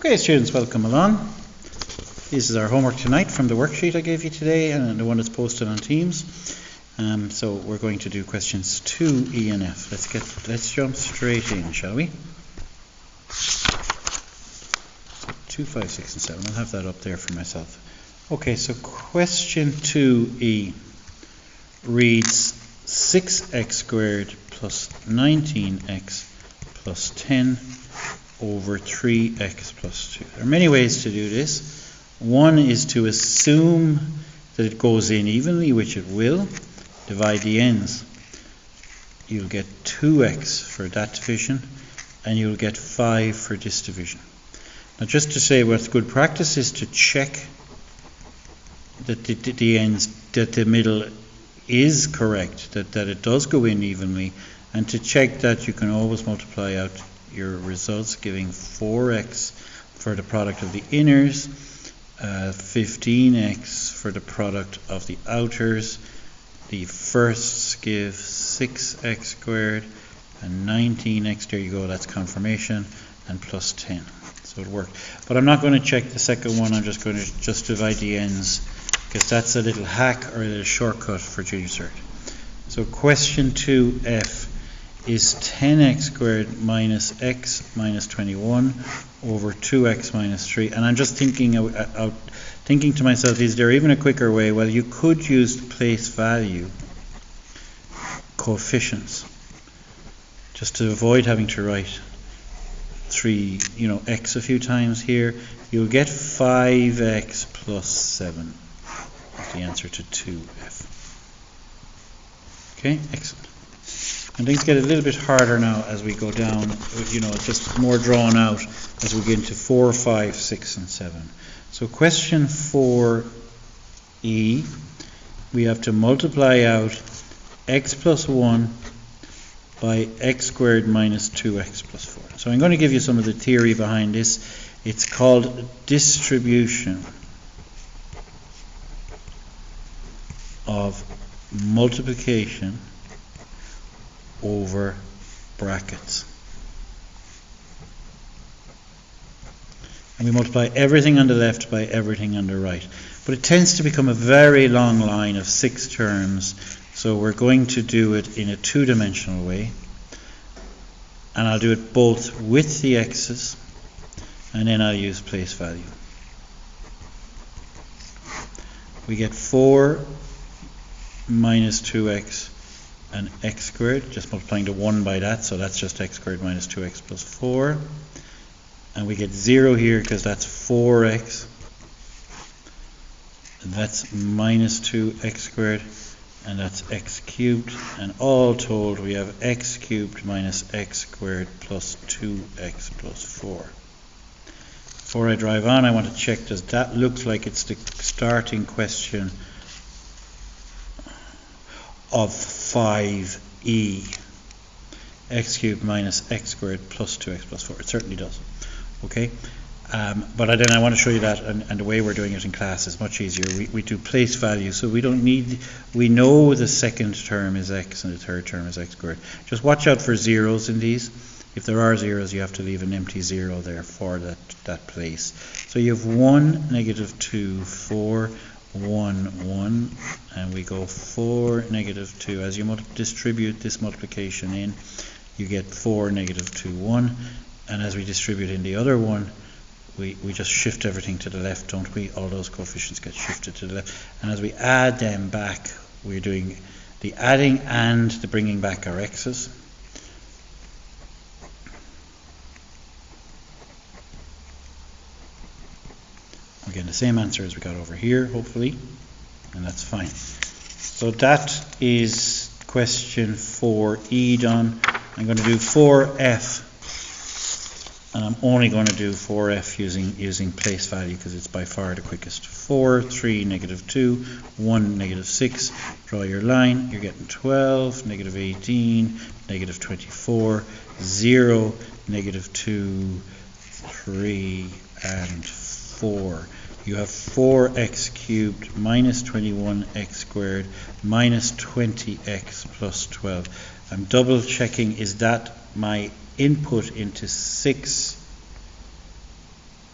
Okay, students, welcome along. This is our homework tonight from the worksheet I gave you today and the one that's posted on Teams. So we're going to do questions 2, E and F. Let's jump straight in, shall we? 2, 5, 6 and 7. I'll have that up there for myself. Okay, so question 2E reads 6x squared plus 19x plus 10 over 3x plus 2. There are many ways to do this. One is to assume that it goes in evenly, which it will. Divide the ends. You'll get 2x for that division, and you'll get 5 for this division. Now, just to say what's good practice is to check that the ends, that the middle is correct, that it does go in evenly, and to check that you can always multiply out your results, giving 4x for the product of the inners, 15x for the product of the outers. The firsts give 6x squared and 19x, there you go, that's confirmation, and plus 10. So it worked. But I'm not going to check the second one, I'm just going to divide the ends, because that's a little hack or a little shortcut for junior cert. So question 2F is 10x squared minus x minus 21 over 2x minus 3. And I'm just thinking to myself, is there even a quicker way? Well, you could use the place value coefficients just to avoid having to write x a few times here. You'll get 5x plus 7. That's the answer to 2F. Okay, excellent. And things get a little bit harder now as we go down, it's just more drawn out as we get into 4, 5, 6 and 7. So question 4E, we have to multiply out x plus 1 by x squared minus 2x plus 4. So I'm going to give you some of the theory behind this. It's called distribution of multiplication over brackets. And we multiply everything on the left by everything on the right. But it tends to become a very long line of 6 terms, so we're going to do it in a 2-dimensional way. And I'll do it both with the x's, and then I'll use place value. We get 4 minus 2x and x squared, just multiplying the 1 by that, so that's just x squared minus 2x plus 4. And we get 0 here because that's 4x. And that's minus 2x squared, and that's x cubed. And all told, we have x cubed minus x squared plus 2x plus 4. Before I drive on, I want to check, does that look like it's the starting question of 5E, x cubed minus x squared plus 2x plus 4. It certainly does. Okay, but then I want to show you that, and the way we're doing it in class is much easier. We do place value, so we know the second term is x and the third term is x squared. Just watch out for zeros in these. If there are zeros, you have to leave an empty 0 there for that place. So you have 1, negative 2, 4, 1, 1, and we go 4, negative 2. As you distribute this multiplication in, you get 4, negative 2, 1, and as we distribute in the other one, we just shift everything to the left, don't we? All those coefficients get shifted to the left, and as we add them back, we're doing the adding and the bringing back our x's. Again, the same answer as we got over here, hopefully, and that's fine. So that is question 4E done. I'm going to do 4F, and I'm only going to do 4F using place value because it's by far the quickest. 4, 3, negative 2, 1, negative 6. Draw your line. You're getting 12, negative 18, negative 24, 0, negative 2, 3, and 4. You have 4x cubed minus 21x squared minus 20x plus 12. I'm double checking, is that my input into 6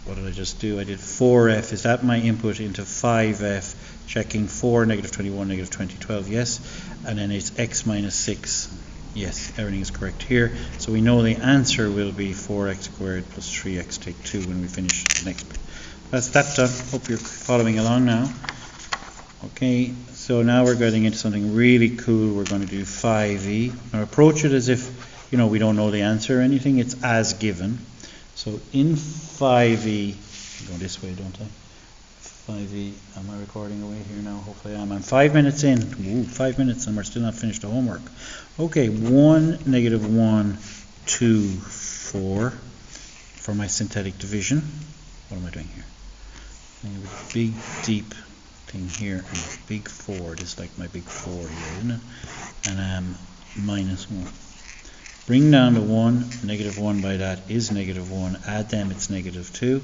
what did I just do? I did 4f. Is that my input into 5f? Checking 4, negative 21, negative 20, 12, yes. And then it's x minus 6. Yes, everything is correct here. So we know the answer will be 4x squared plus 3x take 2 when we finish the next bit. That's that done. Hope you're following along now. Okay, so now we're getting into something really cool. We're going to do 5e. Now approach it as if, you know, we don't know the answer or anything. It's as given. So in 5e, I go this way, don't I? 5e, am I recording away here now? Hopefully I am. I'm 5 minutes in. Ooh, 5 minutes and we're still not finished the homework. Okay, 1, negative 1, 2, 4 for my synthetic division. What am I doing here? I have a big, deep thing here and a big 4. This is like my big 4 here, isn't it? And minus 1. Bring down the 1, negative 1 by that is negative 1. Add them, it's negative 2.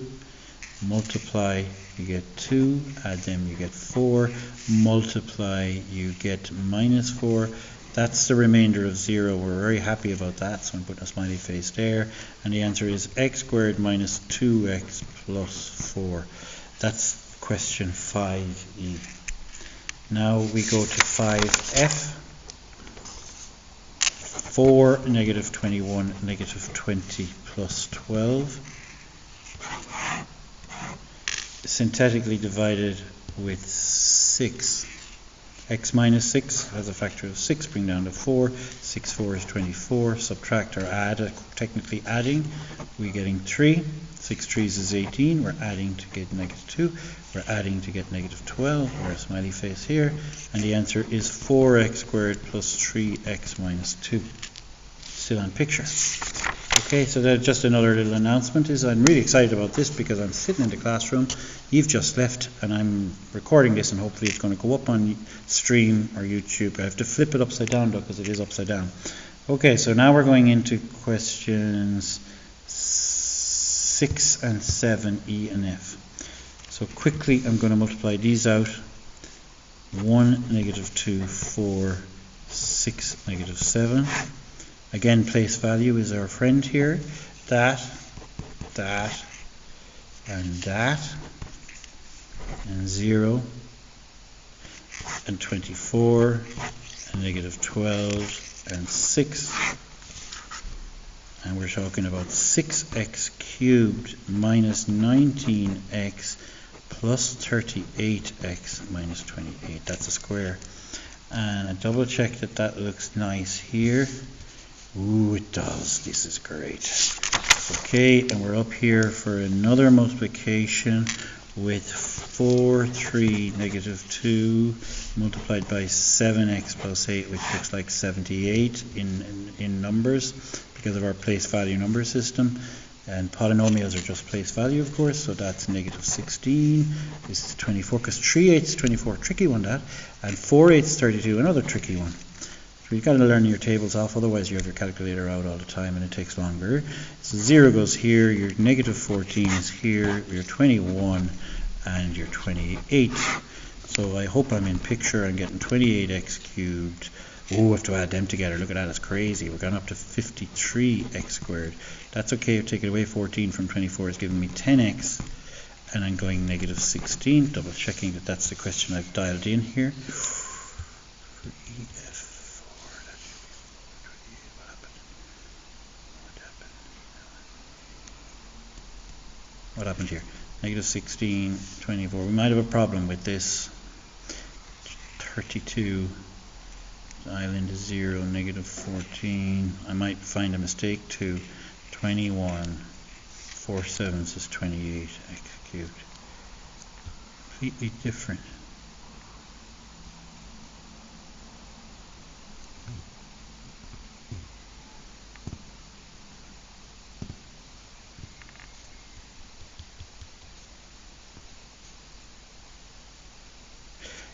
Multiply, you get 2. Add them, you get 4. Multiply, you get minus 4. That's the remainder of 0. We're very happy about that, so I'm putting a smiley face there. And the answer is x squared minus 2x plus 4. That's question 5e. Now we go to 5f. 4, negative 21, negative 20 plus 12. Synthetically divided with 6. X minus 6 has a factor of 6, bring down to 4. 6, 4 is 24. Subtract or add, technically adding, we're getting 3. 6 3s is 18. We're adding to get negative 2. We're adding to get negative 12. We're a smiley face here. And the answer is 4x squared plus 3x minus 2. Still on picture. Okay, so that's just another little announcement. I'm really excited about this because I'm sitting in the classroom. You've just left and I'm recording this and hopefully it's going to go up on stream or YouTube. I have to flip it upside down though because it is upside down. Okay, so now we're going into questions 6 and 7, E and F. So quickly I'm going to multiply these out. 1, negative 2, 4, 6, negative 7. Again, place value is our friend here. That, and 0, and 24, and negative 12, and 6. And we're talking about 6x cubed minus 19x plus 38x minus 28. That's a square. And I double check that that looks nice here. Ooh, it does. This is great. Okay, and we're up here for another multiplication with 4, 3, negative 2 multiplied by 7x plus 8, which looks like 78 in numbers because of our place value number system. And polynomials are just place value, of course, so that's negative 16. This is 24, because 3/8 is 24, tricky one that. And 4/8 is 32, another tricky one. So you've got to learn your tables off, otherwise you have your calculator out all the time and it takes longer. So 0 goes here, your negative 14 is here, your 21, and your 28. So I hope I'm in picture. I'm getting 28x cubed. Oh, I have to add them together. Look at that, it's crazy. We're going up to 53x squared. That's okay, I've taken away 14 from 24 is giving me 10x. And I'm going negative 16, double checking that that's the question I've dialed in here. For EF4, what happened here? Negative 16, 24. We might have a problem with this. 32. Dial into 0, negative 14. I might find a mistake too. 21. 4 7s is 28 x cubed. Completely different.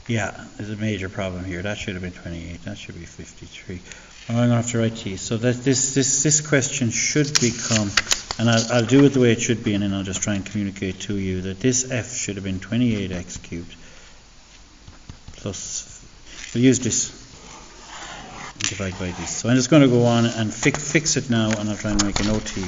Yeah, there's a major problem here. That should have been 28. That should be 53. I'm going to have to write T. So that this question should become, and I'll do it the way it should be, and then I'll just try and communicate to you that this F should have been 28x cubed plus. We'll use this and divide by this. So I'm just going to go on and fix it now, and I'll try and make an OT.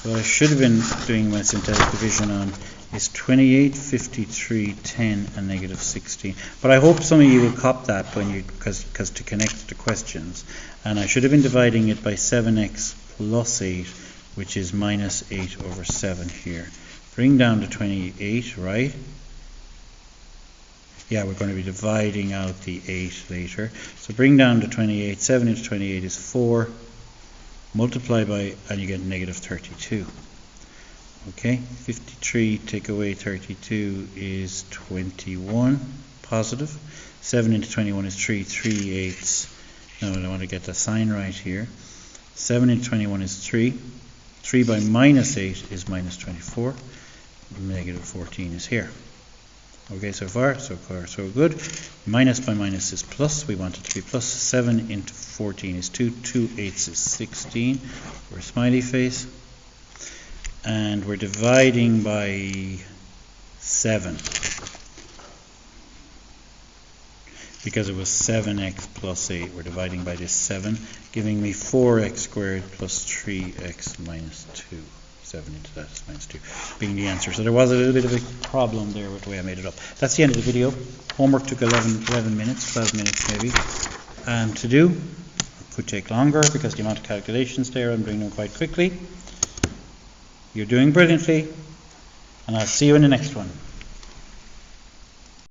what I should have been doing my synthetic division on is 28, 53, 10 and negative 16. But I hope some of you will cop that when you, because to connect the questions. And I should have been dividing it by 7x plus 8, which is minus 8 over 7 here. Bring down to 28, right? Yeah, we're going to be dividing out the 8 later. So bring down to 28. 7 into 28 is 4. Multiply by, and you get negative 32. Okay, 53 take away 32 is 21 positive. 7 into 21 is 3, 3/8. No, I want to get the sign right here. 7 into 21 is 3. 3 by minus 8 is minus 24. Negative 14 is here. Okay, so far so good. Minus by minus is plus. We want it to be plus. 7 into 14 is 2. 2/8 is 16. We're smiley face. And we're dividing by 7. Because it was 7x plus 8, we're dividing by this 7, giving me 4x squared plus 3x minus 2. 7 into that is minus 2, being the answer. So there was a little bit of a problem there with the way I made it up. That's the end of the video. Homework took 11 minutes, 12 minutes maybe. To do, it could take longer because the amount of calculations there, I'm doing them quite quickly. You're doing brilliantly, and I'll see you in the next one.